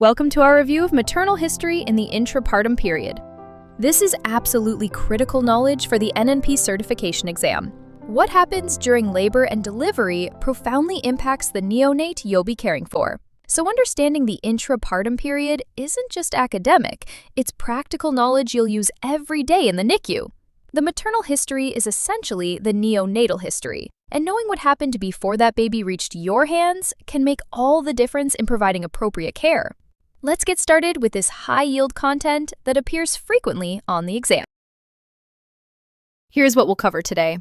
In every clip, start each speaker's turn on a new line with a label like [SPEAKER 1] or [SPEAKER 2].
[SPEAKER 1] Welcome to our review of maternal history in the intrapartum period. This is absolutely critical knowledge for the NNP certification exam. What happens during labor and delivery profoundly impacts the neonate you'll be caring for. So understanding the intrapartum period isn't just academic, it's practical knowledge you'll use every day in the NICU. The maternal history is essentially the neonatal history, and knowing what happened before that baby reached your hands can make all the difference in providing appropriate care. Let's get started with this high-yield content that appears frequently on the exam. Here's what we'll cover today.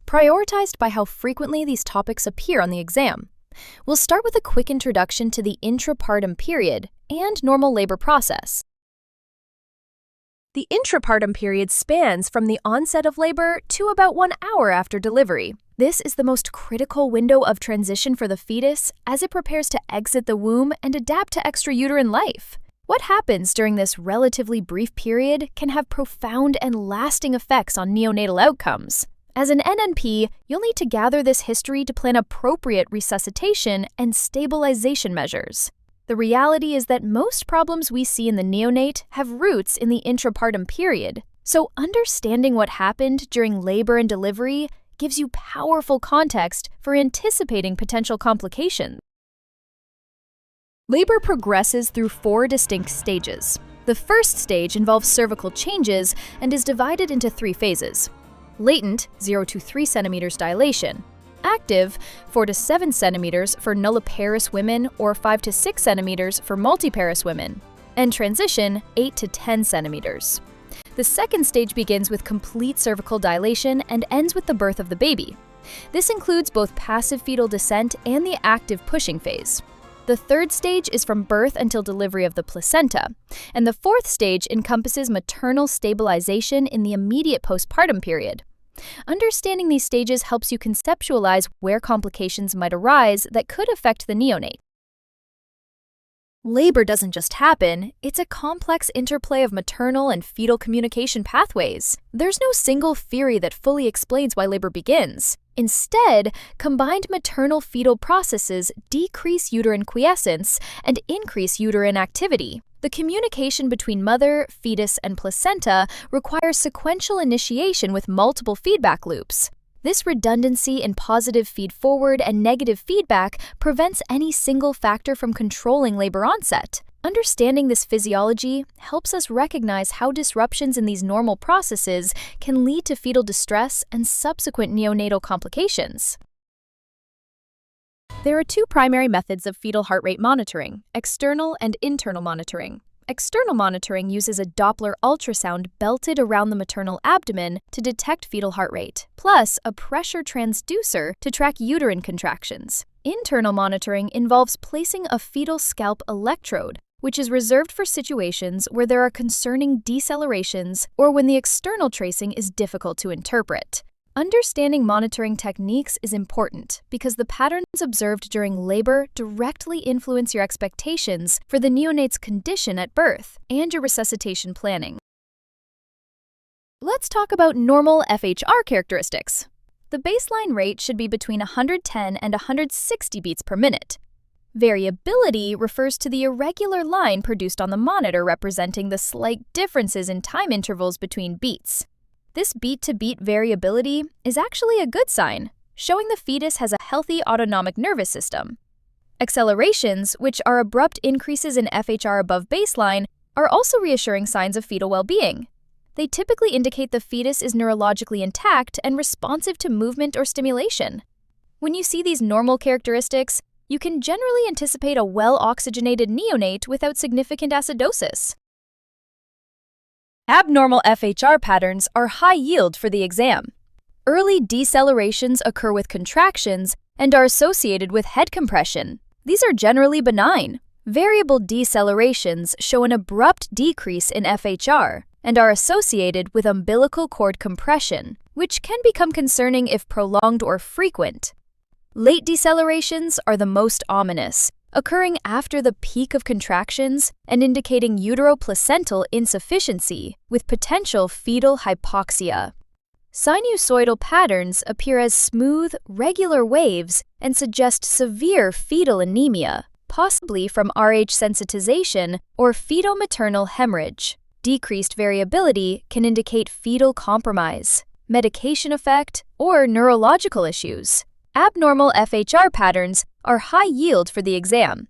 [SPEAKER 1] Prioritized by how frequently these topics appear on the exam. We'll start with a quick introduction to the intrapartum period and normal labor process. The intrapartum period spans from the onset of labor to about 1 hour after delivery. This is the most critical window of transition for the fetus as it prepares to exit the womb and adapt to extrauterine life. What happens during this relatively brief period can have profound and lasting effects on neonatal outcomes. As an NNP, you'll need to gather this history to plan appropriate resuscitation and stabilization measures. The reality is that most problems we see in the neonate have roots in the intrapartum period, so understanding what happened during labor and delivery gives you powerful context for anticipating potential complications. Labor progresses through 4 distinct stages. The first stage involves cervical changes and is divided into 3 phases. Latent, 0 to 3 centimeters dilation. Active, 4 to 7 centimeters for nulliparous women or 5 to 6 centimeters for multiparous women. And transition, 8 to 10 centimeters. The second stage begins with complete cervical dilation and ends with the birth of the baby. This includes both passive fetal descent and the active pushing phase. The third stage is from birth until delivery of the placenta, and the fourth stage encompasses maternal stabilization in the immediate postpartum period. Understanding these stages helps you conceptualize where complications might arise that could affect the neonate. Labor doesn't just happen, it's a complex interplay of maternal and fetal communication pathways. There's no single theory that fully explains why labor begins. Instead, combined maternal-fetal processes decrease uterine quiescence and increase uterine activity. The communication between mother, fetus, and placenta requires sequential initiation with multiple feedback loops. This redundancy in positive feed-forward and negative feedback prevents any single factor from controlling labor onset. Understanding this physiology helps us recognize how disruptions in these normal processes can lead to fetal distress and subsequent neonatal complications. There are 2 primary methods of fetal heart rate monitoring: external and internal monitoring. External monitoring uses a Doppler ultrasound belted around the maternal abdomen to detect fetal heart rate, plus a pressure transducer to track uterine contractions. Internal monitoring involves placing a fetal scalp electrode, which is reserved for situations where there are concerning decelerations or when the external tracing is difficult to interpret. Understanding monitoring techniques is important because the patterns observed during labor directly influence your expectations for the neonate's condition at birth and your resuscitation planning. Let's talk about normal FHR characteristics. The baseline rate should be between 110 and 160 beats per minute. Variability refers to the irregular line produced on the monitor representing the slight differences in time intervals between beats. This beat-to-beat variability is actually a good sign, showing the fetus has a healthy autonomic nervous system. Accelerations, which are abrupt increases in FHR above baseline, are also reassuring signs of fetal well-being. They typically indicate the fetus is neurologically intact and responsive to movement or stimulation. When you see these normal characteristics, you can generally anticipate a well-oxygenated neonate without significant acidosis. Abnormal FHR patterns are high yield for the exam. Early decelerations occur with contractions and are associated with head compression. These are generally benign. Variable decelerations show an abrupt decrease in FHR and are associated with umbilical cord compression, which can become concerning if prolonged or frequent. Late decelerations are the most ominous, occurring after the peak of contractions and indicating uteroplacental insufficiency with potential fetal hypoxia. Sinusoidal patterns appear as smooth, regular waves and suggest severe fetal anemia. possibly from Rh sensitization or fetal-maternal hemorrhage. Decreased variability can indicate fetal compromise, medication effect, or neurological issues. Abnormal FHR patterns are high yield for the exam.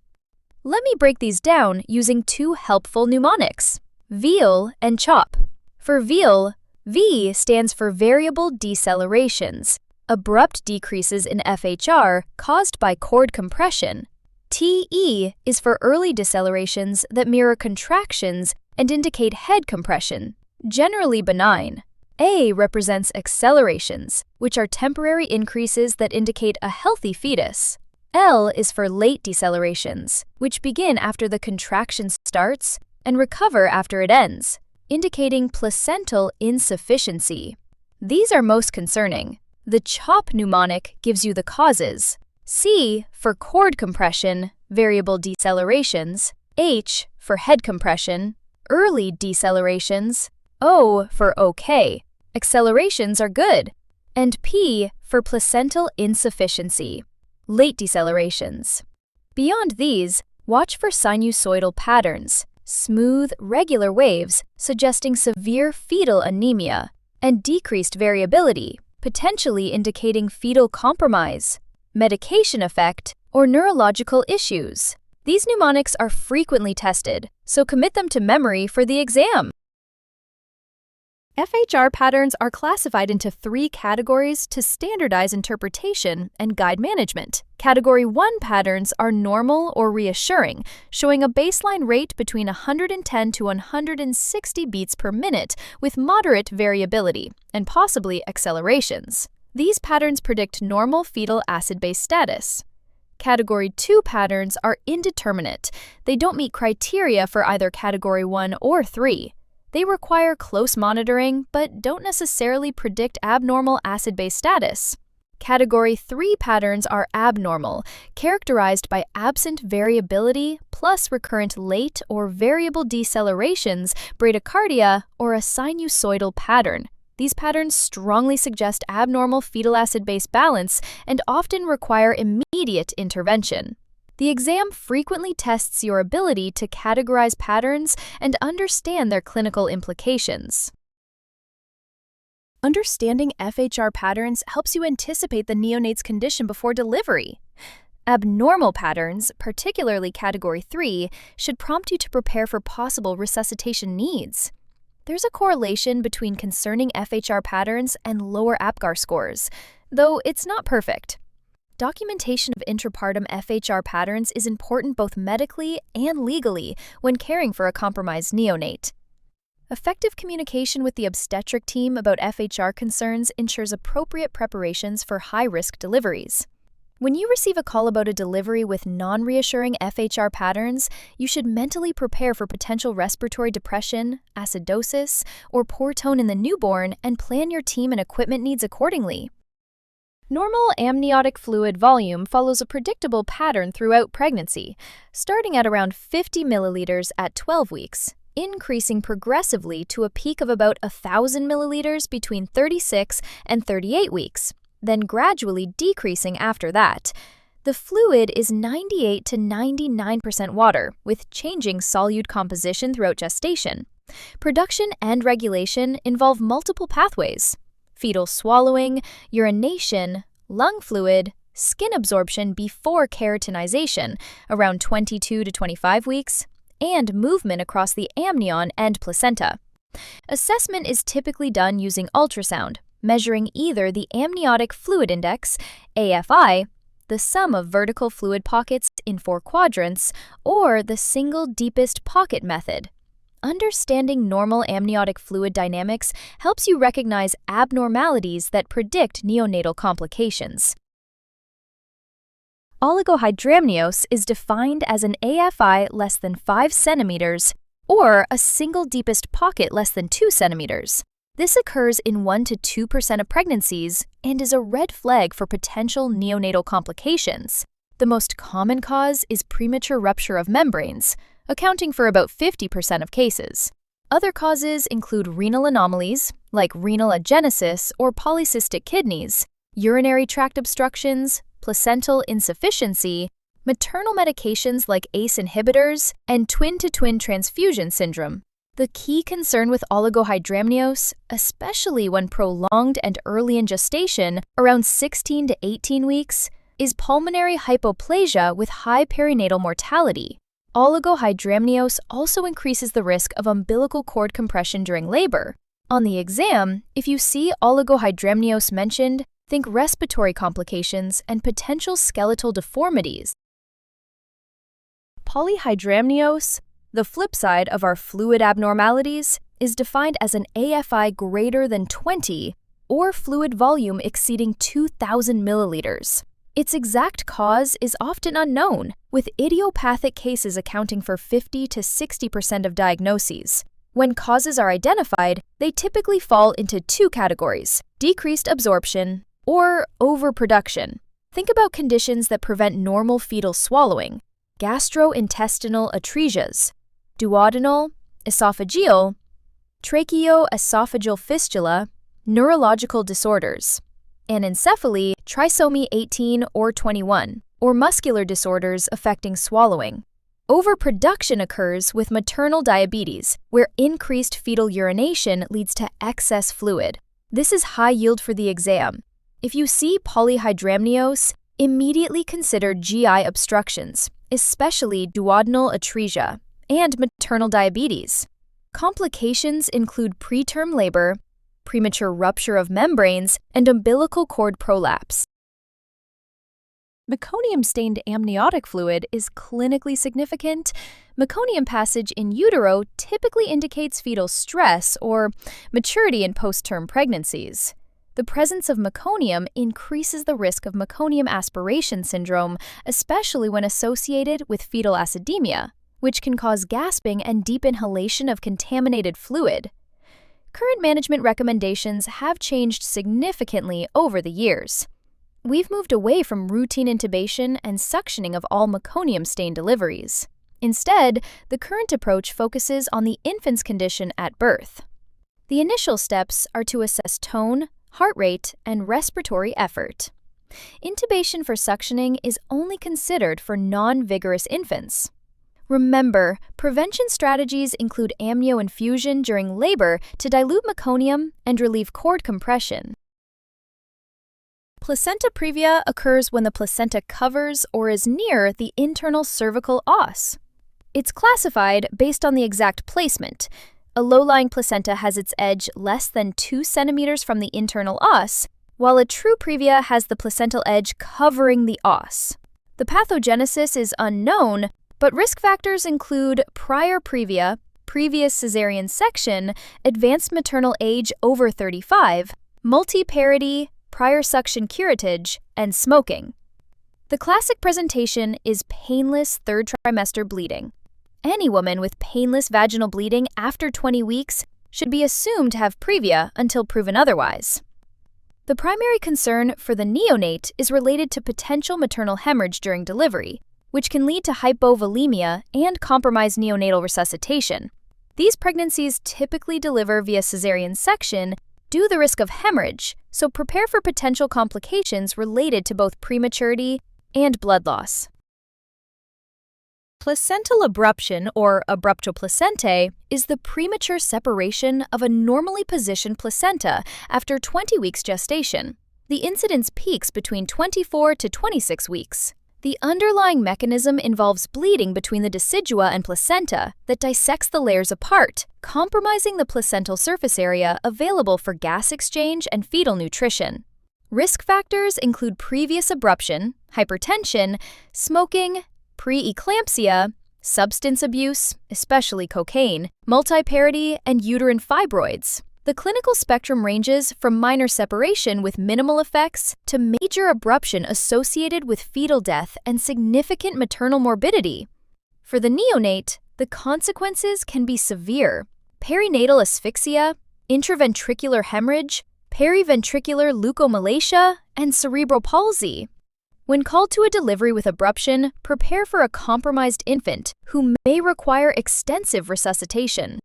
[SPEAKER 1] Let me break these down using two helpful mnemonics, VEAL and CHOP. For VEAL, V stands for variable decelerations, abrupt decreases in FHR caused by cord compression. TE is for early decelerations that mirror contractions and indicate head compression, generally benign. A represents accelerations, which are temporary increases that indicate a healthy fetus. L is for late decelerations, which begin after the contraction starts and recover after it ends, indicating placental insufficiency. These are most concerning. The CHOP mnemonic gives you the causes. C for cord compression, variable decelerations. H for head compression, early decelerations. O for OK, accelerations are good. And P for placental insufficiency, late decelerations. Beyond these, watch for sinusoidal patterns, smooth, regular waves suggesting severe fetal anemia, and decreased variability, potentially indicating fetal compromise, medication effect, or neurological issues. These mnemonics are frequently tested, so commit them to memory for the exam. FHR patterns are classified into 3 categories to standardize interpretation and guide management. Category 1 patterns are normal or reassuring, showing a baseline rate between 110 to 160 beats per minute with moderate variability and possibly accelerations. These patterns predict normal fetal acid-base status. Category 2 patterns are indeterminate. They don't meet criteria for either Category 1 or 3. They require close monitoring, but don't necessarily predict abnormal acid-base status. Category 3 patterns are abnormal, characterized by absent variability plus recurrent late or variable decelerations, bradycardia, or a sinusoidal pattern. These patterns strongly suggest abnormal fetal acid-base balance and often require immediate intervention. The exam frequently tests your ability to categorize patterns and understand their clinical implications. Understanding FHR patterns helps you anticipate the neonate's condition before delivery. Abnormal patterns, particularly Category 3, should prompt you to prepare for possible resuscitation needs. There's a correlation between concerning FHR patterns and lower APGAR scores, though it's not perfect. Documentation of intrapartum FHR patterns is important both medically and legally when caring for a compromised neonate. Effective communication with the obstetric team about FHR concerns ensures appropriate preparations for high-risk deliveries. When you receive a call about a delivery with non-reassuring FHR patterns, you should mentally prepare for potential respiratory depression, acidosis, or poor tone in the newborn and plan your team and equipment needs accordingly. Normal amniotic fluid volume follows a predictable pattern throughout pregnancy, starting at around 50 milliliters at 12 weeks, increasing progressively to a peak of about 1,000 milliliters between 36 and 38 weeks, then gradually decreasing after that. The fluid is 98 to 99% water, with changing solute composition throughout gestation. Production and regulation involve multiple pathways: fetal swallowing, urination, lung fluid, skin absorption before keratinization, around 22 to 25 weeks, and movement across the amnion and placenta. Assessment is typically done using ultrasound, measuring either the Amniotic Fluid Index, AFI, the sum of vertical fluid pockets in 4 quadrants, or the single deepest pocket method. Understanding normal amniotic fluid dynamics helps you recognize abnormalities that predict neonatal complications. Oligohydramnios is defined as an AFI less than 5 centimeters or a single deepest pocket less than 2 centimeters. This occurs in 1 to 2% of pregnancies and is a red flag for potential neonatal complications. The most common cause is premature rupture of membranes, accounting for about 50% of cases. Other causes include renal anomalies, like renal agenesis or polycystic kidneys, urinary tract obstructions, placental insufficiency, maternal medications like ACE inhibitors, and twin-to-twin transfusion syndrome. The key concern with oligohydramnios, especially when prolonged and early in gestation, around 16 to 18 weeks, is pulmonary hypoplasia with high perinatal mortality. Oligohydramnios also increases the risk of umbilical cord compression during labor. On the exam, if you see oligohydramnios mentioned, think respiratory complications and potential skeletal deformities. Polyhydramnios, the flip side of our fluid abnormalities, is defined as an AFI greater than 20 or fluid volume exceeding 2,000 milliliters. Its exact cause is often unknown, with idiopathic cases accounting for 50 to 60% of diagnoses. When causes are identified, they typically fall into two categories: decreased absorption or overproduction. Think about conditions that prevent normal fetal swallowing: gastrointestinal atresias, duodenal, esophageal, tracheoesophageal fistula, neurological disorders, anencephaly, trisomy 18 or 21, or muscular disorders affecting swallowing. Overproduction occurs with maternal diabetes, where increased fetal urination leads to excess fluid. This is high yield for the exam. If you see polyhydramnios, immediately consider GI obstructions, especially duodenal atresia, and maternal diabetes. Complications include preterm labor, premature rupture of membranes, and umbilical cord prolapse. Meconium-stained amniotic fluid is clinically significant. Meconium passage in utero typically indicates fetal stress or maturity in post-term pregnancies. The presence of meconium increases the risk of meconium aspiration syndrome, especially when associated with fetal acidemia, which can cause gasping and deep inhalation of contaminated fluid. Current management recommendations have changed significantly over the years. We've moved away from routine intubation and suctioning of all meconium-stained deliveries. Instead, the current approach focuses on the infant's condition at birth. The initial steps are to assess tone, heart rate, and respiratory effort. Intubation for suctioning is only considered for non-vigorous infants. Remember, prevention strategies include amnio infusion during labor to dilute meconium and relieve cord compression. Placenta previa occurs when the placenta covers or is near the internal cervical os. It's classified based on the exact placement. A low-lying placenta has its edge less than 2 centimeters from the internal os, while a true previa has the placental edge covering the os. The pathogenesis is unknown, but risk factors include prior previa, previous cesarean section, advanced maternal age over 35, multiparity, prior suction curettage, and smoking. The classic presentation is painless third trimester bleeding. Any woman with painless vaginal bleeding after 20 weeks should be assumed to have previa until proven otherwise. The primary concern for the neonate is related to potential maternal hemorrhage during delivery, which can lead to hypovolemia and compromise neonatal resuscitation. These pregnancies typically deliver via cesarean section due to the risk of hemorrhage, so prepare for potential complications related to both prematurity and blood loss. Placental abruption, or abruptoplacentae, is the premature separation of a normally positioned placenta after 20 weeks gestation. The incidence peaks between 24 to 26 weeks. The underlying mechanism involves bleeding between the decidua and placenta that dissects the layers apart, compromising the placental surface area available for gas exchange and fetal nutrition. Risk factors include previous abruption, hypertension, smoking, preeclampsia, substance abuse, especially cocaine, multiparity, and uterine fibroids. The clinical spectrum ranges from minor separation with minimal effects to major abruption associated with fetal death and significant maternal morbidity. For the neonate, the consequences can be severe: perinatal asphyxia, intraventricular hemorrhage, periventricular leukomalacia, and cerebral palsy. When called to a delivery with abruption, prepare for a compromised infant who may require extensive resuscitation.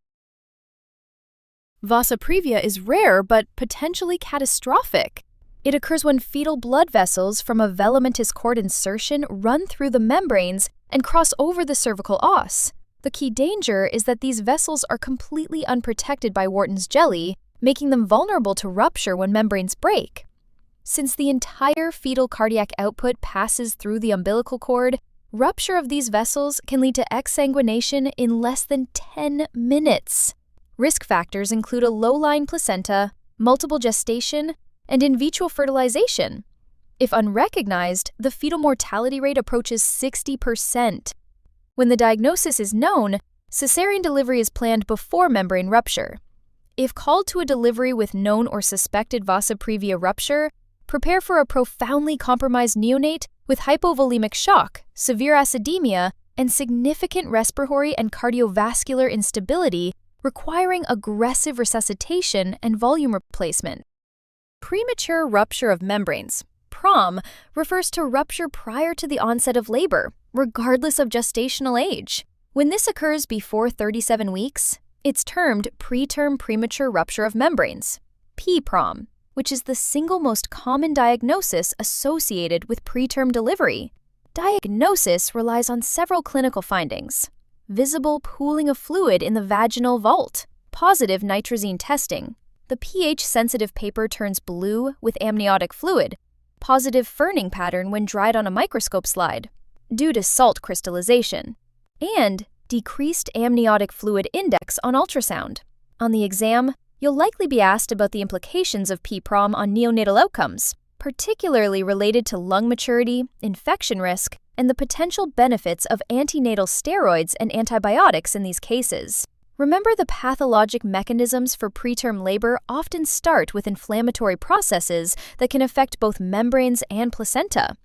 [SPEAKER 1] Vasa previa is rare but potentially catastrophic. It occurs when fetal blood vessels from a velamentous cord insertion run through the membranes and cross over the cervical os. The key danger is that these vessels are completely unprotected by Wharton's jelly, making them vulnerable to rupture when membranes break. Since the entire fetal cardiac output passes through the umbilical cord, rupture of these vessels can lead to exsanguination in less than 10 minutes. Risk factors include a low-lying placenta, multiple gestation, and in vitro fertilization. If unrecognized, the fetal mortality rate approaches 60%. When the diagnosis is known, cesarean delivery is planned before membrane rupture. If called to a delivery with known or suspected vasa previa rupture, prepare for a profoundly compromised neonate with hypovolemic shock, severe acidemia, and significant respiratory and cardiovascular instability, requiring aggressive resuscitation and volume replacement. Premature rupture of membranes, PROM, refers to rupture prior to the onset of labor, regardless of gestational age. When this occurs before 37 weeks, it's termed preterm premature rupture of membranes, PPROM, which is the single most common diagnosis associated with preterm delivery. Diagnosis relies on several clinical findings: visible pooling of fluid in the vaginal vault, positive nitrazine testing, the pH-sensitive paper turns blue with amniotic fluid, positive ferning pattern when dried on a microscope slide, due to salt crystallization, and decreased amniotic fluid index on ultrasound. On the exam, you'll likely be asked about the implications of PPROM on neonatal outcomes, particularly related to lung maturity, infection risk, and the potential benefits of antenatal steroids and antibiotics in these cases. Remember, the pathologic mechanisms for preterm labor often start with inflammatory processes that can affect both membranes and placenta.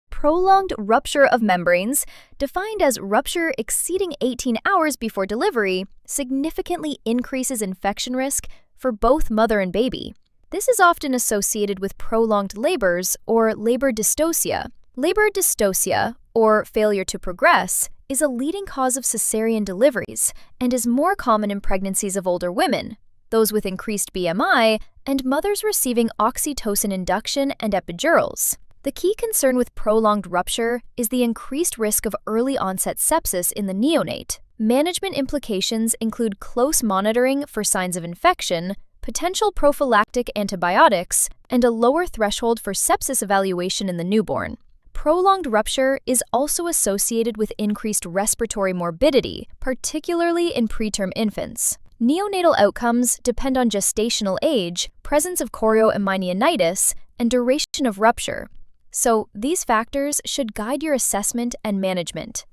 [SPEAKER 1] Prolonged rupture of membranes, defined as rupture exceeding 18 hours before delivery, significantly increases infection risk for both mother and baby. This is often associated with prolonged labors or labor dystocia. Labor dystocia, or failure to progress, is a leading cause of cesarean deliveries and is more common in pregnancies of older women, those with increased BMI, and mothers receiving oxytocin induction and epidurals. The key concern with prolonged rupture is the increased risk of early onset sepsis in the neonate. Management implications include close monitoring for signs of infection, potential prophylactic antibiotics, and a lower threshold for sepsis evaluation in the newborn. Prolonged rupture is also associated with increased respiratory morbidity, particularly in preterm infants. Neonatal outcomes depend on gestational age, presence of chorioamnionitis, and duration of rupture. So, these factors should guide your assessment and management.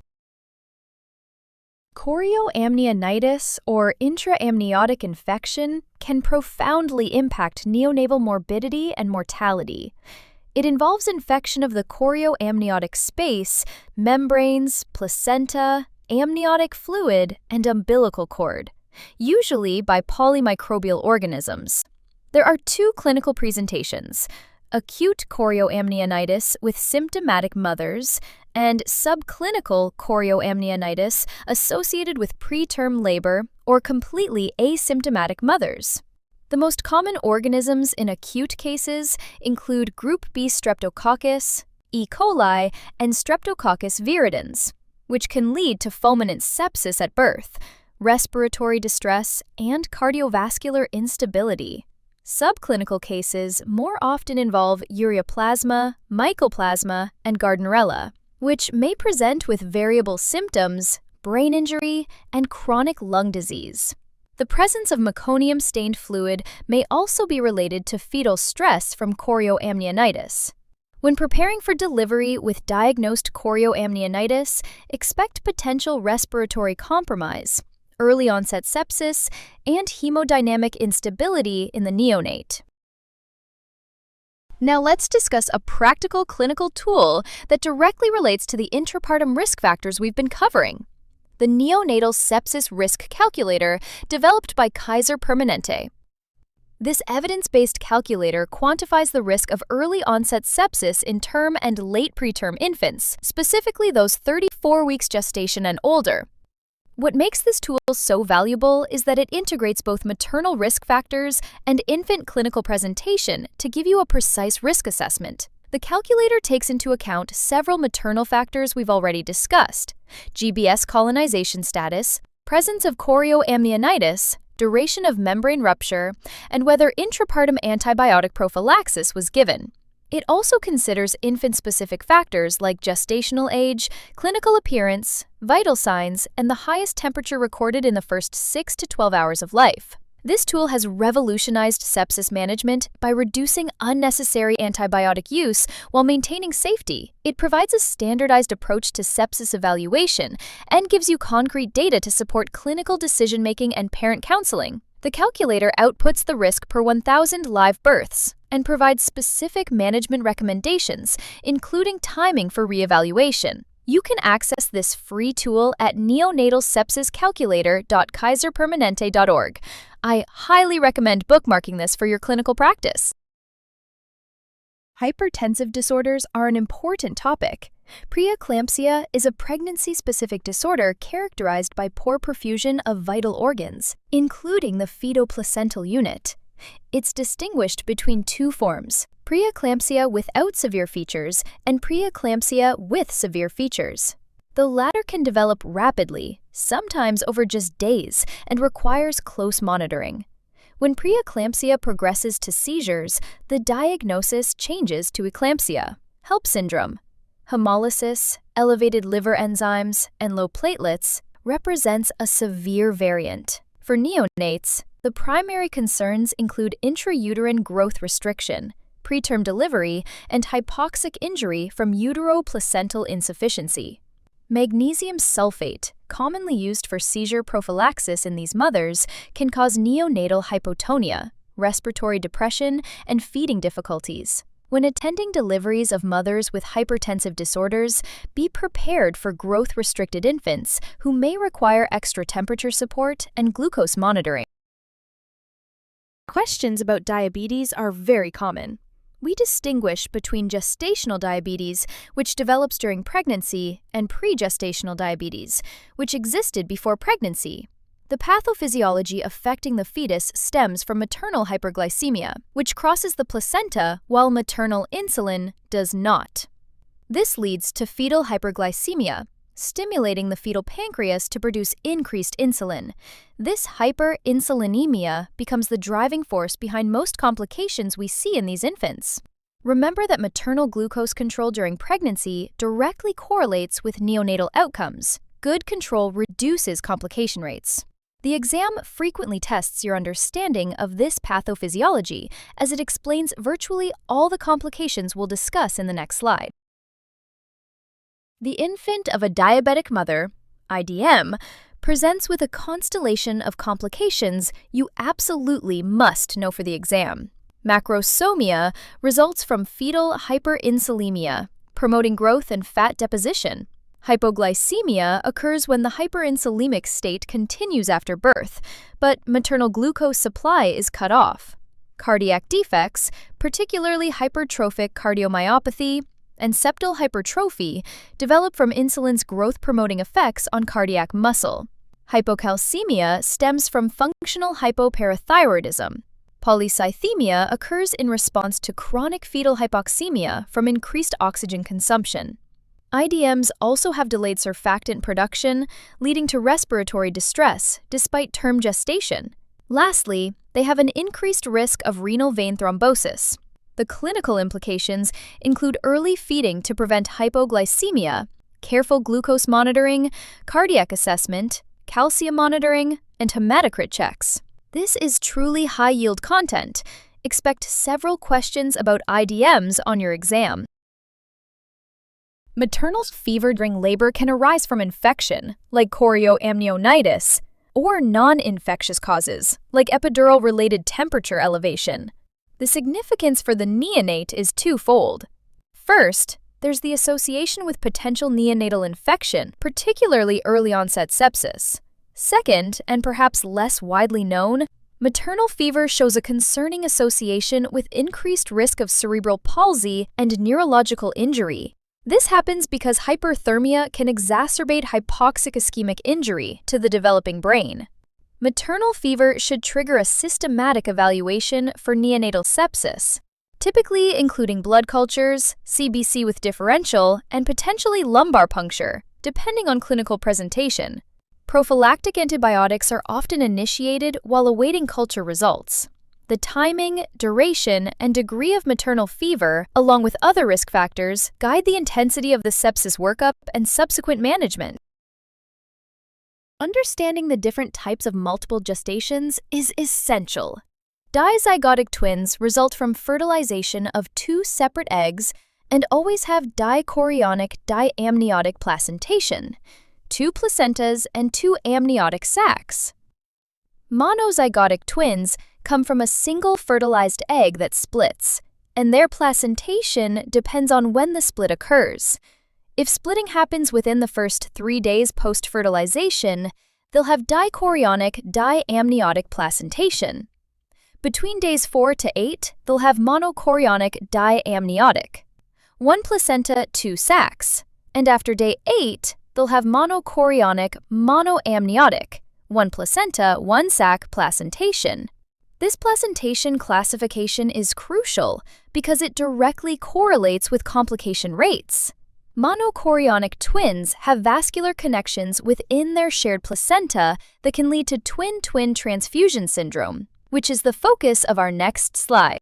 [SPEAKER 1] Chorioamnionitis, or intraamniotic infection, can profoundly impact neonatal morbidity and mortality. It involves infection of the chorioamniotic space, membranes, placenta, amniotic fluid, and umbilical cord, usually by polymicrobial organisms. There are two clinical presentations: acute chorioamnionitis with symptomatic mothers and subclinical chorioamnionitis associated with preterm labor or completely asymptomatic mothers. The most common organisms in acute cases include Group B Streptococcus, E. coli, and Streptococcus viridans, which can lead to fulminant sepsis at birth, respiratory distress, and cardiovascular instability. Subclinical cases more often involve ureaplasma, mycoplasma, and Gardnerella, which may present with variable symptoms, brain injury, and chronic lung disease. The presence of Meconium-Stained Fluid may also be related to fetal stress from chorioamnionitis. When preparing for delivery with diagnosed chorioamnionitis, expect potential respiratory compromise, early onset sepsis, and hemodynamic instability in the neonate. Now let's discuss a practical clinical tool that directly relates to the intrapartum risk factors we've been covering: the Neonatal Sepsis Risk Calculator, developed by Kaiser Permanente. This evidence-based calculator quantifies the risk of early onset sepsis in term and late preterm infants, specifically those 34 weeks gestation and older. What makes this tool so valuable is that it integrates both maternal risk factors and infant clinical presentation to give you a precise risk assessment. The calculator takes into account several maternal factors we've already discussed: GBS colonization status, presence of chorioamnionitis, duration of membrane rupture, and whether intrapartum antibiotic prophylaxis was given. It also considers infant-specific factors like gestational age, clinical appearance, vital signs, and the highest temperature recorded in the first 6 to 12 hours of life. This tool has revolutionized sepsis management by reducing unnecessary antibiotic use while maintaining safety. It provides a standardized approach to sepsis evaluation and gives you concrete data to support clinical decision-making and parent counseling. The calculator outputs the risk per 1,000 live births and provides specific management recommendations, including timing for reevaluation. You can access this free tool at neonatalsepsiscalculator.kaiserpermanente.org. I highly recommend bookmarking this for your clinical practice. Hypertensive disorders are an important topic. Preeclampsia is a pregnancy-specific disorder characterized by poor perfusion of vital organs, including the fetal-placental unit. It's distinguished between two forms: preeclampsia without severe features and preeclampsia with severe features. The latter can develop rapidly, sometimes over just days, and requires close monitoring. When preeclampsia progresses to seizures, the diagnosis changes to eclampsia. HELP syndrome, hemolysis, elevated liver enzymes, and low platelets represents a severe variant. For neonates, the primary concerns include intrauterine growth restriction, preterm delivery, and hypoxic injury from uteroplacental insufficiency. Magnesium sulfate, commonly used for seizure prophylaxis in these mothers, can cause neonatal hypotonia, respiratory depression, and feeding difficulties. When attending deliveries of mothers with hypertensive disorders, be prepared for growth-restricted infants who may require extra temperature support and glucose monitoring. Questions about diabetes are very common. We distinguish between gestational diabetes, which develops during pregnancy, and pregestational diabetes, which existed before pregnancy. The pathophysiology affecting the fetus stems from maternal hyperglycemia, which crosses the placenta while maternal insulin does not. This leads to fetal hyperglycemia, stimulating the fetal pancreas to produce increased insulin. This hyperinsulinemia becomes the driving force behind most complications we see in these infants. Remember that maternal glucose control during pregnancy directly correlates with neonatal outcomes. Good control reduces complication rates. The exam frequently tests your understanding of this pathophysiology, as it explains virtually all the complications we'll discuss in the next slide. The infant of a diabetic mother, IDM, presents with a constellation of complications you absolutely must know for the exam. Macrosomia results from fetal hyperinsulinemia, promoting growth and fat deposition. Hypoglycemia occurs when the hyperinsulinic state continues after birth, but maternal glucose supply is cut off. Cardiac defects, particularly hypertrophic cardiomyopathy and septal hypertrophy, develop from insulin's growth-promoting effects on cardiac muscle. Hypocalcemia stems from functional hypoparathyroidism. Polycythemia occurs in response to chronic fetal hypoxemia from increased oxygen consumption. IDMs also have delayed surfactant production, leading to respiratory distress despite term gestation. Lastly, they have an increased risk of renal vein thrombosis. The clinical implications include early feeding to prevent hypoglycemia, careful glucose monitoring, cardiac assessment, calcium monitoring, and hematocrit checks. This is truly high-yield content. Expect several questions about IDMs on your exam. Maternal fever during labor can arise from infection, like chorioamnionitis, or non-infectious causes, like epidural-related temperature elevation. The significance for the neonate is twofold. First, there's the association with potential neonatal infection, particularly early-onset sepsis. Second, and perhaps less widely known, maternal fever shows a concerning association with increased risk of cerebral palsy and neurological injury. This happens because hyperthermia can exacerbate hypoxic ischemic injury to the developing brain. Maternal fever should trigger a systematic evaluation for neonatal sepsis, typically including blood cultures, CBC with differential, and potentially lumbar puncture, depending on clinical presentation. Prophylactic antibiotics are often initiated while awaiting culture results. The timing, duration, and degree of maternal fever, along with other risk factors, guide the intensity of the sepsis workup and subsequent management. Understanding the different types of multiple gestations is essential. Dizygotic twins result from fertilization of two separate eggs and always have dichorionic diamniotic placentation, two placentas and two amniotic sacs. Monozygotic twins come from a single fertilized egg that splits, and their placentation depends on when the split occurs. If splitting happens within the first 3 days post-fertilization, they'll have dichorionic diamniotic placentation. Between days 4 to 8, they'll have monochorionic diamniotic, one placenta, two sacs, and after day 8, they'll have monochorionic monoamniotic, one placenta, one sac placentation. This placentation classification is crucial because it directly correlates with complication rates. Monochorionic twins have vascular connections within their shared placenta that can lead to twin-twin transfusion syndrome, which is the focus of our next slide.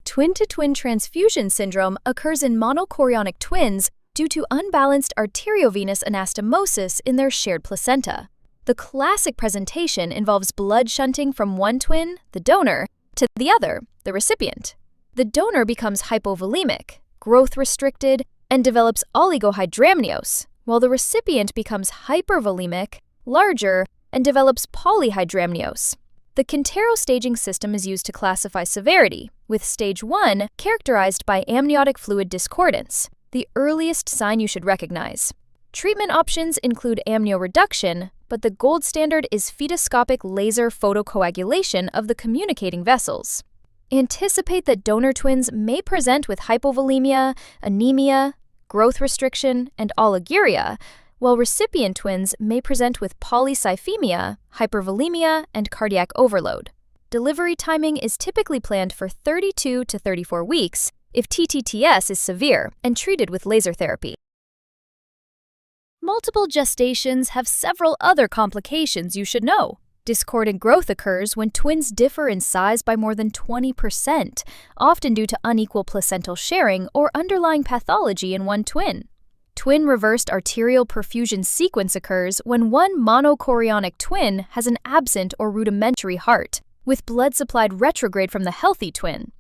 [SPEAKER 1] Twin-to-twin transfusion syndrome occurs in monochorionic twins due to unbalanced arteriovenous anastomosis in their shared placenta. The classic presentation involves blood shunting from one twin, the donor, to the other, the recipient. The donor becomes hypovolemic, growth-restricted, and develops oligohydramnios, while the recipient becomes hypervolemic, larger, and develops polyhydramnios. The Quintero staging system is used to classify severity, with stage 1 characterized by amniotic fluid discordance, the earliest sign you should recognize. Treatment options include amnioreduction, but the gold standard is fetoscopic laser photocoagulation of the communicating vessels. Anticipate that donor twins may present with hypovolemia, anemia, growth restriction, and oliguria, while recipient twins may present with polycythemia, hypervolemia, and cardiac overload. Delivery timing is typically planned for 32 to 34 weeks if TTTS is severe and treated with laser therapy. Multiple gestations have several other complications you should know. Discordant growth occurs when twins differ in size by more than 20%, often due to unequal placental sharing or underlying pathology in one twin. Twin reversed arterial perfusion sequence occurs when one monochorionic twin has an absent or rudimentary heart, with blood supplied retrograde from the healthy twin.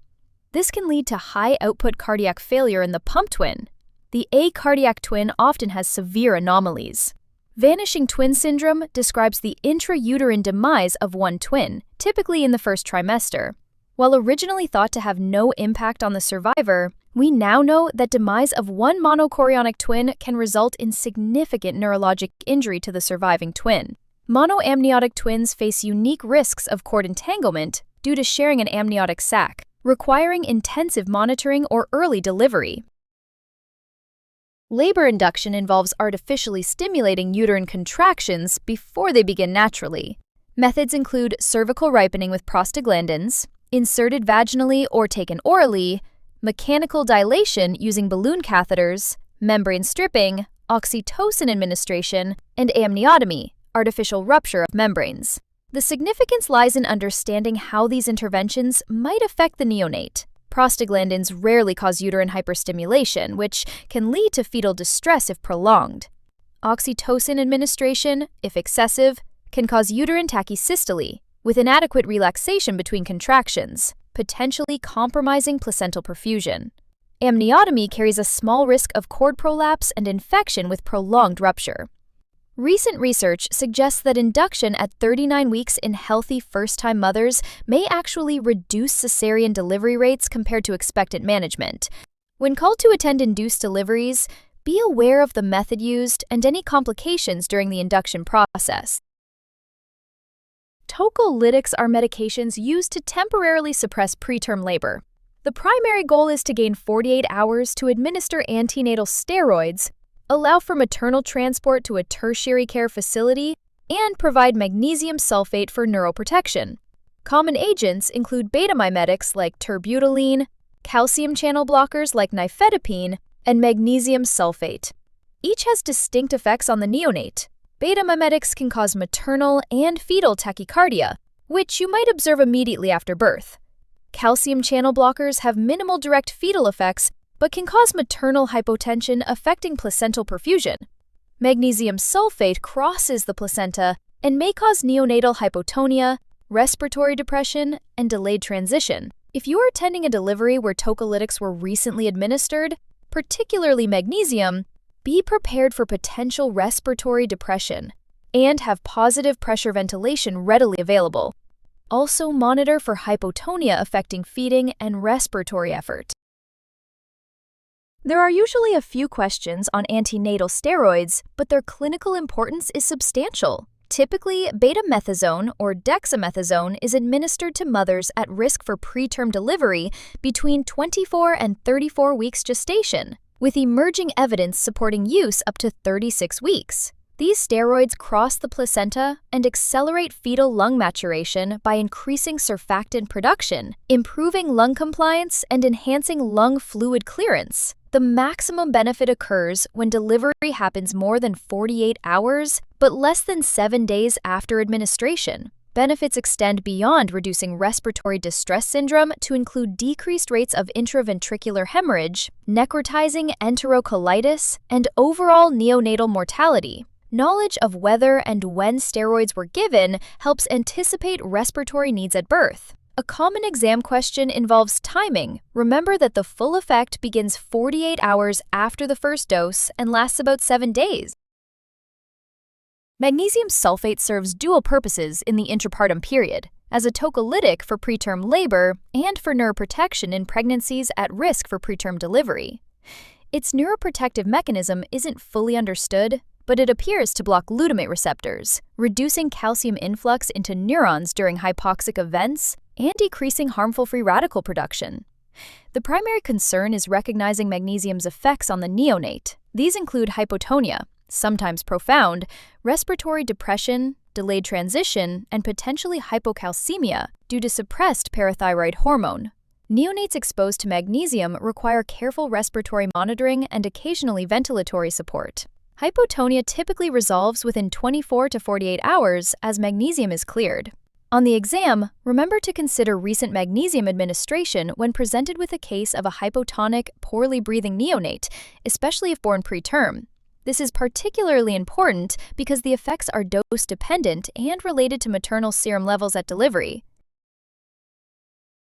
[SPEAKER 1] This can lead to high output cardiac failure in the pump twin. The acardiac twin often has severe anomalies. Vanishing twin syndrome describes the intrauterine demise of one twin, typically in the first trimester. While originally thought to have no impact on the survivor, we now know that demise of one monochorionic twin can result in significant neurologic injury to the surviving twin. Monoamniotic twins face unique risks of cord entanglement due to sharing an amniotic sac, requiring intensive monitoring or early delivery. Labor induction involves artificially stimulating uterine contractions before they begin naturally. Methods include cervical ripening with prostaglandins, inserted vaginally or taken orally, mechanical dilation using balloon catheters, membrane stripping, oxytocin administration, and amniotomy, artificial rupture of membranes. The significance lies in understanding how these interventions might affect the neonate. Prostaglandins rarely cause uterine hyperstimulation, which can lead to fetal distress if prolonged. Oxytocin administration, if excessive, can cause uterine tachysystole, with inadequate relaxation between contractions, potentially compromising placental perfusion. Amniotomy carries a small risk of cord prolapse and infection with prolonged rupture. Recent research suggests that induction at 39 weeks in healthy first-time mothers may actually reduce cesarean delivery rates compared to expectant management. When called to attend induced deliveries, be aware of the method used and any complications during the induction process. Tocolytics are medications used to temporarily suppress preterm labor. The primary goal is to gain 48 hours to administer antenatal steroids, allow for maternal transport to a tertiary care facility, and provide magnesium sulfate for neuroprotection. Common agents include beta-mimetics like terbutaline, calcium channel blockers like nifedipine, and magnesium sulfate. Each has distinct effects on the neonate. Beta-mimetics can cause maternal and fetal tachycardia, which you might observe immediately after birth. Calcium channel blockers have minimal direct fetal effects, but can cause maternal hypotension affecting placental perfusion. Magnesium sulfate crosses the placenta and may cause neonatal hypotonia, respiratory depression, and delayed transition. If you are attending a delivery where tocolytics were recently administered, particularly magnesium, be prepared for potential respiratory depression and have positive pressure ventilation readily available. Also monitor for hypotonia affecting feeding and respiratory effort. There are usually a few questions on antenatal steroids, but their clinical importance is substantial. Typically, betamethasone or dexamethasone is administered to mothers at risk for preterm delivery between 24 and 34 weeks gestation, with emerging evidence supporting use up to 36 weeks. These steroids cross the placenta and accelerate fetal lung maturation by increasing surfactant production, improving lung compliance, and enhancing lung fluid clearance. The maximum benefit occurs when delivery happens more than 48 hours, but less than 7 days after administration. Benefits extend beyond reducing respiratory distress syndrome to include decreased rates of intraventricular hemorrhage, necrotizing enterocolitis, and overall neonatal mortality. Knowledge of whether and when steroids were given helps anticipate respiratory needs at birth. A common exam question involves timing. Remember that the full effect begins 48 hours after the first dose and lasts about 7 days. Magnesium sulfate serves dual purposes in the intrapartum period, as a tocolytic for preterm labor and for neuroprotection in pregnancies at risk for preterm delivery. Its neuroprotective mechanism isn't fully understood, but it appears to block glutamate receptors, reducing calcium influx into neurons during hypoxic events and decreasing harmful free radical production. The primary concern is recognizing magnesium's effects on the neonate. These include hypotonia, sometimes profound, respiratory depression, delayed transition, and potentially hypocalcemia due to suppressed parathyroid hormone. Neonates exposed to magnesium require careful respiratory monitoring and occasionally ventilatory support. Hypotonia typically resolves within 24 to 48 hours as magnesium is cleared. On the exam, remember to consider recent magnesium administration when presented with a case of a hypotonic, poorly breathing neonate, especially if born preterm. This is particularly important because the effects are dose-dependent and related to maternal serum levels at delivery.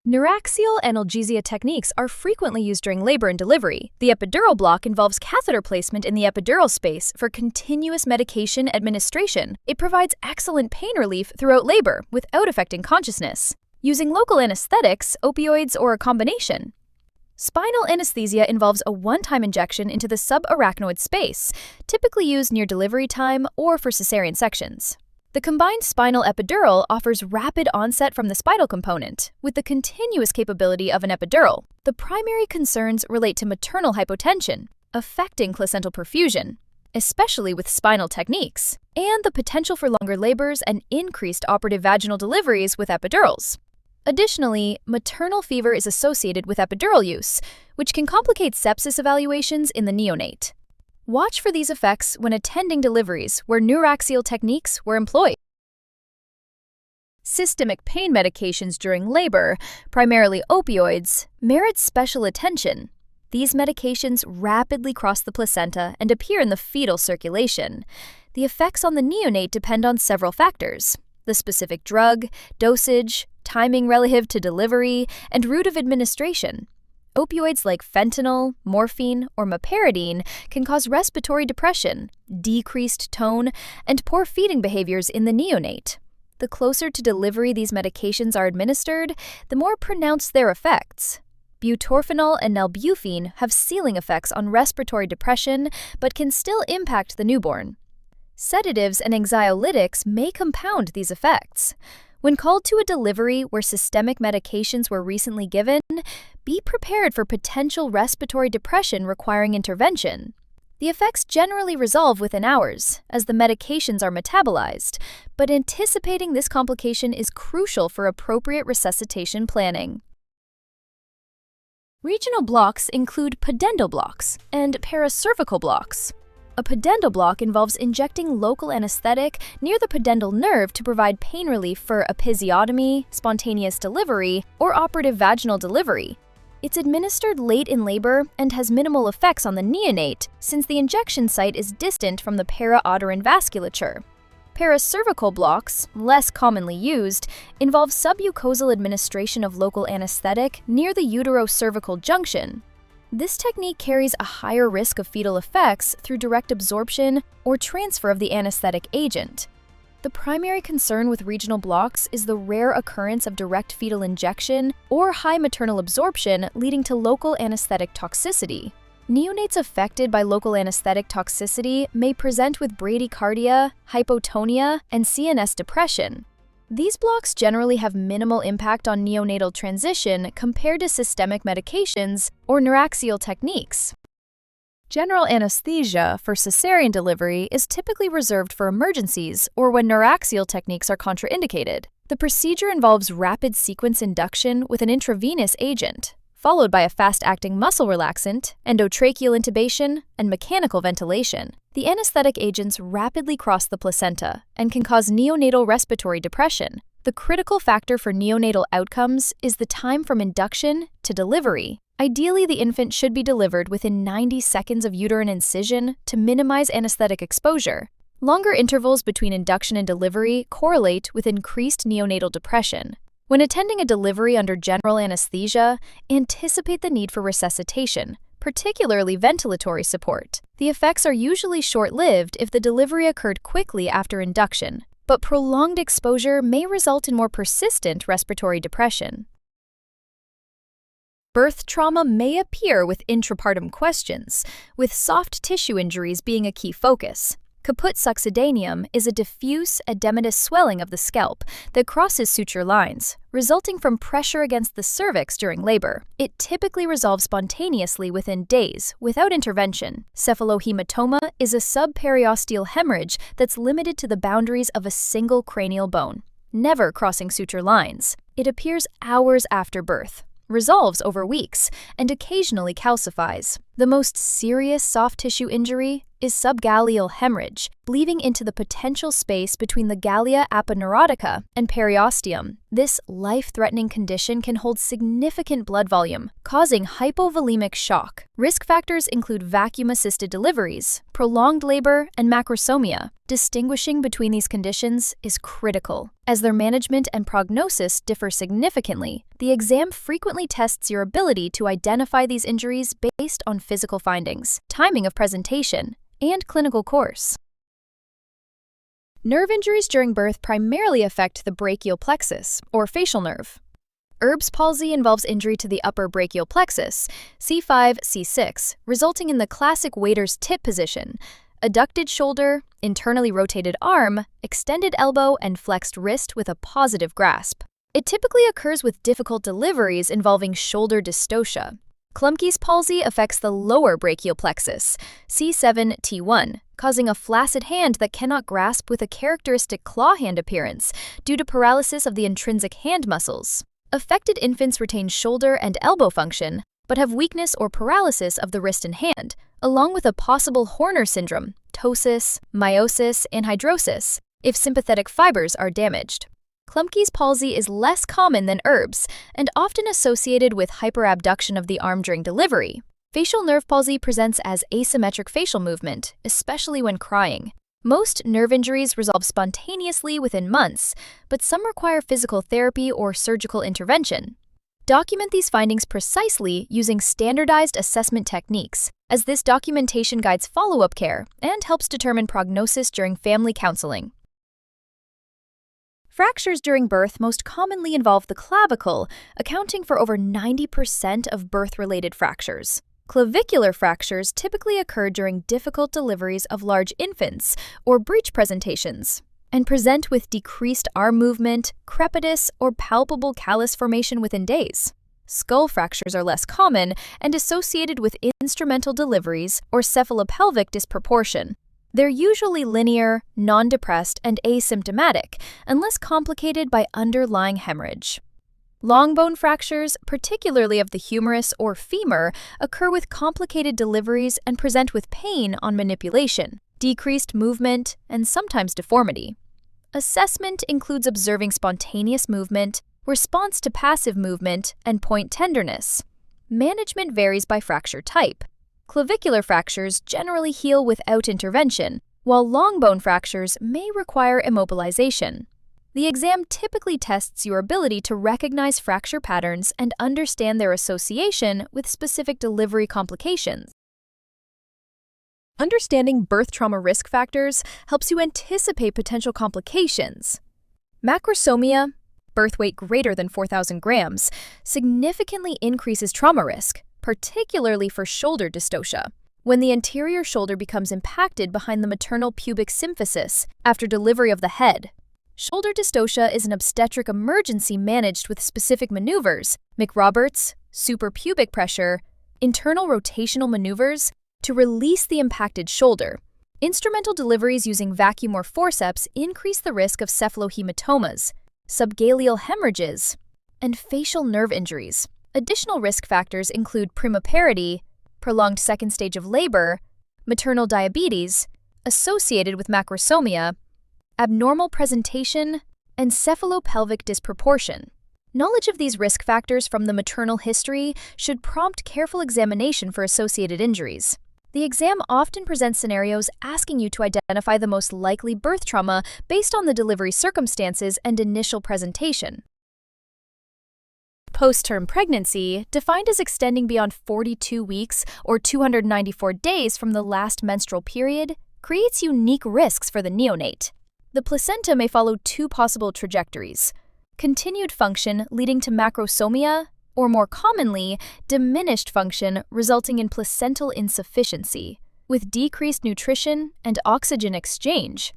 [SPEAKER 1] Neuraxial analgesia techniques are frequently used during labor and delivery. The epidural block involves catheter placement in the epidural space for continuous medication administration. It provides excellent pain relief throughout labor without affecting consciousness, using local anesthetics, opioids, or a combination. Spinal anesthesia involves a one-time injection into the subarachnoid space, typically used near delivery time or for cesarean sections. The combined spinal epidural offers rapid onset from the spinal component, with the continuous capability of an epidural. The primary concerns relate to maternal hypotension, affecting placental perfusion, especially with spinal techniques, and the potential for longer labors and increased operative vaginal deliveries with epidurals. Additionally, maternal fever is associated with epidural use, which can complicate sepsis evaluations in the neonate. Watch for these effects when attending deliveries where neuraxial techniques were employed. Systemic pain medications during labor, primarily opioids, merit special attention. These medications rapidly cross the placenta and appear in the fetal circulation. The effects on the neonate depend on several factors: the specific drug, dosage, timing relative to delivery, and route of administration. Opioids like fentanyl, morphine, or meperidine can cause respiratory depression, decreased tone, and poor feeding behaviors in the neonate. The closer to delivery these medications are administered, the more pronounced their effects. Butorphanol and nalbuphine have ceiling effects on respiratory depression, but can still impact the newborn. Sedatives and anxiolytics may compound these effects. When called to a delivery where systemic medications were recently given, be prepared for potential respiratory depression requiring intervention. The effects generally resolve within hours, as the medications are metabolized, but anticipating this complication is crucial for appropriate resuscitation planning. Regional blocks include pudendal blocks and paracervical blocks. A pudendal block involves injecting local anesthetic near the pudendal nerve to provide pain relief for episiotomy, spontaneous delivery, or operative vaginal delivery. It's administered late in labor and has minimal effects on the neonate since the injection site is distant from the para-uterine vasculature. Paracervical blocks, less commonly used, involve submucosal administration of local anesthetic near the uterocervical junction. This technique carries a higher risk of fetal effects through direct absorption or transfer of the anesthetic agent. The primary concern with regional blocks is the rare occurrence of direct fetal injection or high maternal absorption leading to local anesthetic toxicity. Neonates affected by local anesthetic toxicity may present with bradycardia, hypotonia, and CNS depression. These blocks generally have minimal impact on neonatal transition compared to systemic medications or neuraxial techniques. General anesthesia for cesarean delivery is typically reserved for emergencies or when neuraxial techniques are contraindicated. The procedure involves rapid sequence induction with an intravenous agent, followed by a fast-acting muscle relaxant, endotracheal intubation, and mechanical ventilation. The anesthetic agents rapidly cross the placenta and can cause neonatal respiratory depression. The critical factor for neonatal outcomes is the time from induction to delivery. Ideally, the infant should be delivered within 90 seconds of uterine incision to minimize anesthetic exposure. Longer intervals between induction and delivery correlate with increased neonatal depression. When attending a delivery under general anesthesia, anticipate the need for resuscitation, particularly ventilatory support. The effects are usually short-lived if the delivery occurred quickly after induction, but prolonged exposure may result in more persistent respiratory depression. Birth trauma may appear with intrapartum questions, with soft tissue injuries being a key focus. Caput succedaneum is a diffuse edematous swelling of the scalp that crosses suture lines, resulting from pressure against the cervix during labor. It typically resolves spontaneously within days, without intervention. Cephalohematoma is a subperiosteal hemorrhage that's limited to the boundaries of a single cranial bone, never crossing suture lines. It appears hours after birth, resolves over weeks, and occasionally calcifies. The most serious soft tissue injury is subgaleal hemorrhage, bleeding into the potential space between the galea aponeurotica and periosteum. This life-threatening condition can hold significant blood volume, causing hypovolemic shock. Risk factors include vacuum-assisted deliveries, prolonged labor, and macrosomia. Distinguishing between these conditions is critical. As their management and prognosis differ significantly, the exam frequently tests your ability to identify these injuries based on physical findings, timing of presentation, and clinical course. Nerve injuries during birth primarily affect the brachial plexus, or facial nerve. Erb's palsy involves injury to the upper brachial plexus, C5, C6, resulting in the classic waiter's tip position, adducted shoulder, internally rotated arm, extended elbow, and flexed wrist with a positive grasp. It typically occurs with difficult deliveries involving shoulder dystocia. Klumpke's palsy affects the lower brachial plexus, C7, T1, causing a flaccid hand that cannot grasp with a characteristic claw hand appearance due to paralysis of the intrinsic hand muscles. Affected infants retain shoulder and elbow function, but have weakness or paralysis of the wrist and hand, along with a possible Horner syndrome, ptosis, meiosis, and hydrosis, if sympathetic fibers are damaged. Klumpke's palsy is less common than Erb's and often associated with hyperabduction of the arm during delivery. Facial nerve palsy presents as asymmetric facial movement, especially when crying. Most nerve injuries resolve spontaneously within months, but some require physical therapy or surgical intervention. Document these findings precisely using standardized assessment techniques, as this documentation guides follow-up care and helps determine prognosis during family counseling. Fractures during birth most commonly involve the clavicle, accounting for over 90% of birth-related fractures. Clavicular fractures typically occur during difficult deliveries of large infants or breech presentations. and present with decreased arm movement, crepitus, or palpable callus formation within days. Skull fractures are less common and associated with instrumental deliveries or cephalopelvic disproportion. They're usually linear, non-depressed, and asymptomatic, unless complicated by underlying hemorrhage. Long bone fractures, particularly of the humerus or femur, occur with complicated deliveries and present with pain on manipulation, decreased movement, and sometimes deformity. Assessment includes observing spontaneous movement, response to passive movement, and point tenderness. Management varies by fracture type. Clavicular fractures generally heal without intervention, while long bone fractures may require immobilization. The exam typically tests your ability to recognize fracture patterns and understand their association with specific delivery complications. Understanding birth trauma risk factors helps you anticipate potential complications. Macrosomia, birth weight greater than 4,000 grams, significantly increases trauma risk, particularly for shoulder dystocia, when the anterior shoulder becomes impacted behind the maternal pubic symphysis after delivery of the head. Shoulder dystocia is an obstetric emergency managed with specific maneuvers, McRoberts, suprapubic pressure, internal rotational maneuvers, to release the impacted shoulder. Instrumental deliveries using vacuum or forceps increase the risk of cephalohematomas, subgaleal hemorrhages, and facial nerve injuries. Additional risk factors include premaparity, prolonged second stage of labor, maternal diabetes, associated with macrosomia, abnormal presentation, and cephalopelvic disproportion. Knowledge of these risk factors from the maternal history should prompt careful examination for associated injuries. The exam often presents scenarios asking you to identify the most likely birth trauma based on the delivery circumstances and initial presentation. Postpartum pregnancy, defined as extending beyond 42 weeks or 294 days from the last menstrual period, creates unique risks for the neonate. The placenta may follow two possible trajectories: continued function leading to macrosomia, or more commonly, diminished function resulting in placental insufficiency, with decreased nutrition and oxygen exchange.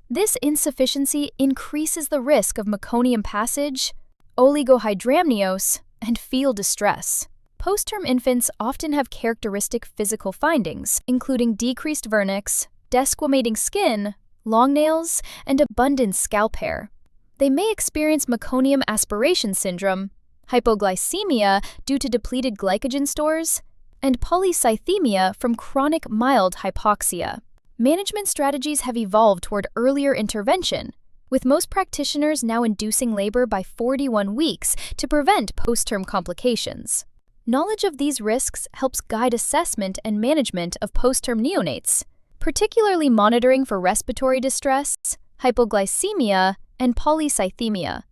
[SPEAKER 1] This insufficiency increases the risk of meconium passage, oligohydramnios, and fetal distress. Postpartum infants often have characteristic physical findings, including decreased vernix, desquamating skin, long nails, and abundant scalp hair. They may experience meconium aspiration syndrome, hypoglycemia due to depleted glycogen stores, and polycythemia from chronic mild hypoxia. Management strategies have evolved toward earlier intervention, with most practitioners now inducing labor by 41 weeks to prevent postpartum complications. Knowledge of these risks helps guide assessment and management of postpartum neonates, particularly monitoring for respiratory distress, hypoglycemia, and polycythemia.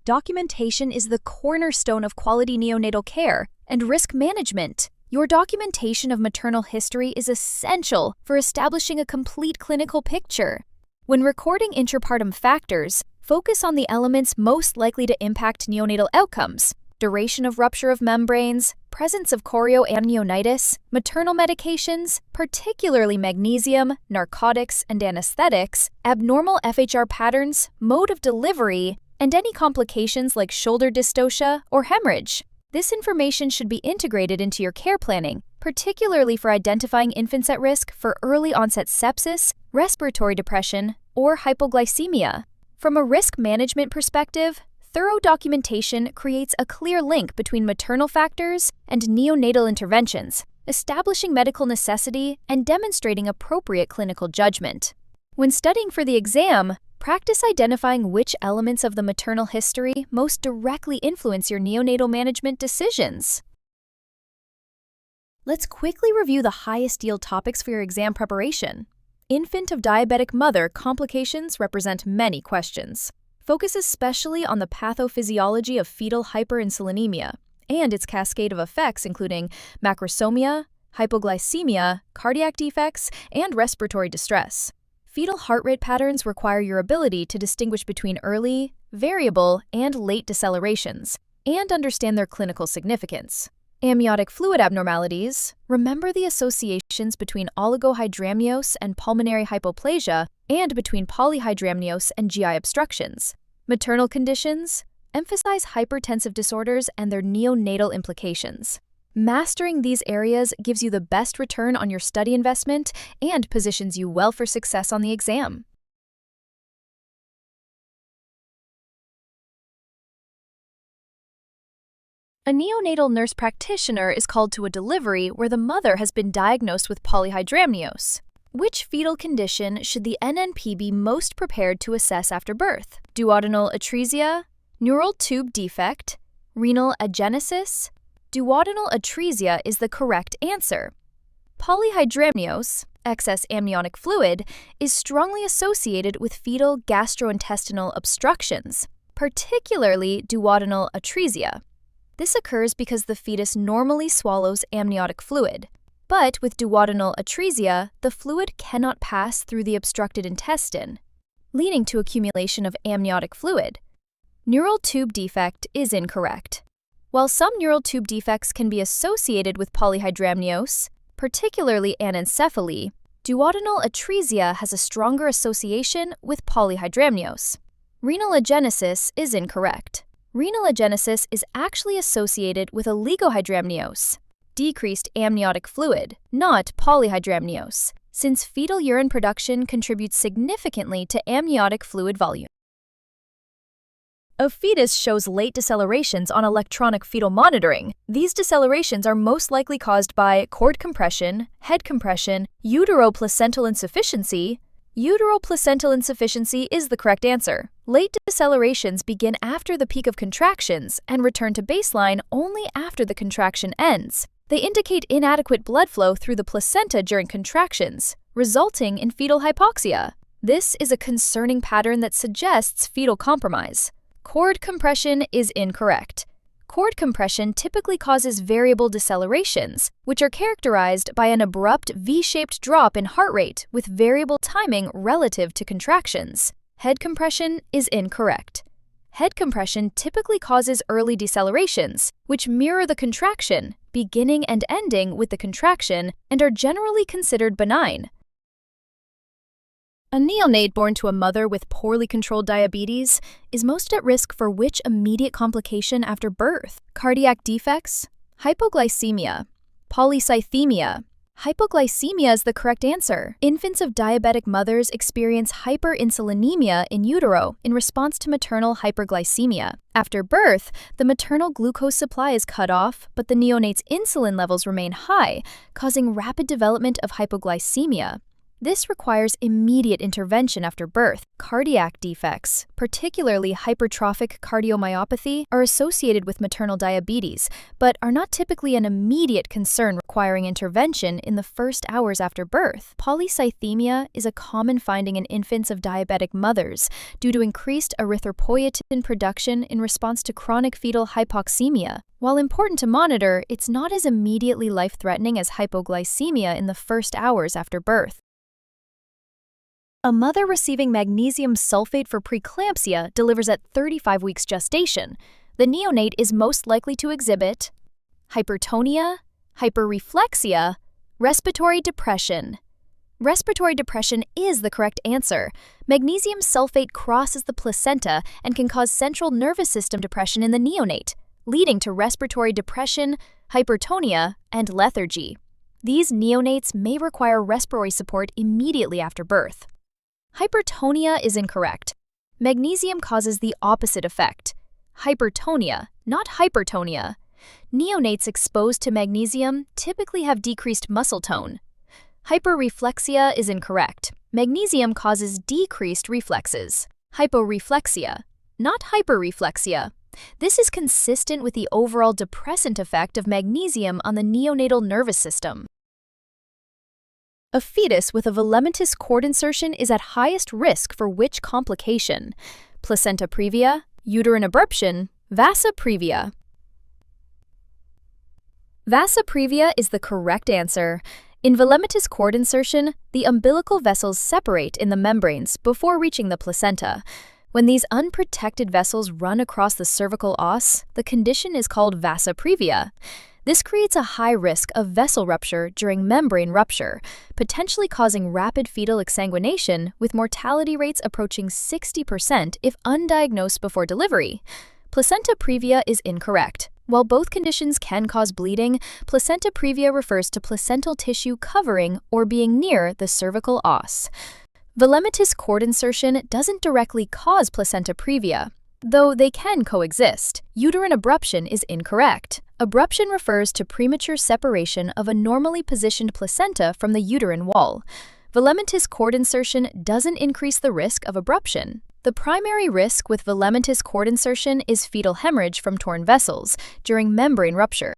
[SPEAKER 1] Documentation is the cornerstone of quality neonatal care and risk management. Your documentation of maternal history is essential for establishing a complete clinical picture. When recording intrapartum factors, focus on the elements most likely to impact neonatal outcomes: duration of rupture of membranes, presence of chorioamnionitis, maternal medications, particularly magnesium, narcotics, and anesthetics, abnormal FHR patterns, mode of delivery, and any complications like shoulder dystocia or hemorrhage. This information should be integrated into your care planning, particularly for identifying infants at risk for early onset sepsis, respiratory depression, or hypoglycemia. From a risk management perspective, thorough documentation creates a clear link between maternal factors and neonatal interventions, establishing medical necessity and demonstrating appropriate clinical judgment. When studying for the exam, practice identifying which elements of the maternal history most directly influence your neonatal management decisions. Let's quickly review the highest yield topics for your exam preparation. Infant of diabetic mother complications represent many questions. Focus especially on the pathophysiology of fetal hyperinsulinemia and its cascade of effects including macrosomia, hypoglycemia, cardiac defects, and respiratory distress. Fetal heart rate patterns require your ability to distinguish between early, variable, and late decelerations, and understand their clinical significance. Amniotic fluid abnormalities. Remember the associations between oligohydramnios and pulmonary hypoplasia and between polyhydramnios and GI obstructions. Maternal conditions. Emphasize hypertensive disorders and their neonatal implications. Mastering these areas gives you the best return on your study investment and positions you well for success on the exam. A neonatal nurse practitioner is called to a delivery where the mother has been diagnosed with polyhydramnios. Which fetal condition should the NNP be most prepared to assess after birth? Duodenal atresia, neural tube defect, renal agenesis? Duodenal atresia is the correct answer. Polyhydramnios, excess amniotic fluid, is strongly associated with fetal gastrointestinal obstructions, particularly duodenal atresia. This occurs because the fetus normally swallows amniotic fluid. But with duodenal atresia, the fluid cannot pass through the obstructed intestine, leading to accumulation of amniotic fluid. Neural tube defect is incorrect. While some neural tube defects can be associated with polyhydramnios, particularly anencephaly, duodenal atresia has a stronger association with polyhydramnios. Renal agenesis is incorrect. Renal agenesis is actually associated with oligohydramnios, decreased amniotic fluid, not polyhydramnios, since fetal urine production contributes significantly to amniotic fluid volume. A fetus shows late decelerations on electronic fetal monitoring. These decelerations are most likely caused by cord compression, head compression, uteroplacental insufficiency. Uteroplacental insufficiency is the correct answer. Late decelerations begin after the peak of contractions and return to baseline only after the contraction ends. They indicate inadequate blood flow through the placenta during contractions, resulting in fetal hypoxia. This is a concerning pattern that suggests fetal compromise. Cord compression is incorrect. Cord compression typically causes variable decelerations, which are characterized by an abrupt V-shaped drop in heart rate with variable timing relative to contractions. Head compression is incorrect. Head compression typically causes early decelerations, which mirror the contraction, beginning and ending with the contraction, and are generally considered benign. A neonate born to a mother with poorly controlled diabetes is most at risk for which immediate complication after birth? Cardiac defects, hypoglycemia, polycythemia. Hypoglycemia is the correct answer. Infants of diabetic mothers experience hyperinsulinemia in utero in response to maternal hyperglycemia. After birth, the maternal glucose supply is cut off, but the neonate's insulin levels remain high, causing rapid development of hypoglycemia. This requires immediate intervention after birth. Cardiac defects, particularly hypertrophic cardiomyopathy, are associated with maternal diabetes, but are not typically an immediate concern requiring intervention in the first hours after birth. Polycythemia is a common finding in infants of diabetic mothers due to increased erythropoietin production in response to chronic fetal hypoxemia. While important to monitor, it's not as immediately life-threatening as hypoglycemia in the first hours after birth. A mother receiving magnesium sulfate for preeclampsia delivers at 35 weeks gestation. The neonate is most likely to exhibit hypertonia, hyperreflexia, respiratory depression. Respiratory depression is the correct answer. Magnesium sulfate crosses the placenta and can cause central nervous system depression in the neonate, leading to respiratory depression, hypertonia, and lethargy. These neonates may require respiratory support immediately after birth. Hypertonia is incorrect. Magnesium causes the opposite effect. Hypertonia, not hypertonia. Neonates exposed to magnesium typically have decreased muscle tone. Hyperreflexia is incorrect. Magnesium causes decreased reflexes. Hyporeflexia, not hyperreflexia. This is consistent with the overall depressant effect of magnesium on the neonatal nervous system. A fetus with a velamentous cord insertion is at highest risk for which complication? Placenta previa, uterine abruption, vasa previa. Vasa previa is the correct answer. In velamentous cord insertion, the umbilical vessels separate in the membranes before reaching the placenta. When these unprotected vessels run across the cervical os, the condition is called vasa previa. This creates a high risk of vessel rupture during membrane rupture, potentially causing rapid fetal exsanguination with mortality rates approaching 60% if undiagnosed before delivery. Placenta previa is incorrect. While both conditions can cause bleeding, placenta previa refers to placental tissue covering or being near the cervical os. Velamitous cord insertion doesn't directly cause placenta previa, though they can coexist. Uterine abruption is incorrect. Abruption refers to premature separation of a normally positioned placenta from the uterine wall. Velamitous cord insertion doesn't increase the risk of abruption. The primary risk with velamitous cord insertion is fetal hemorrhage from torn vessels during membrane rupture.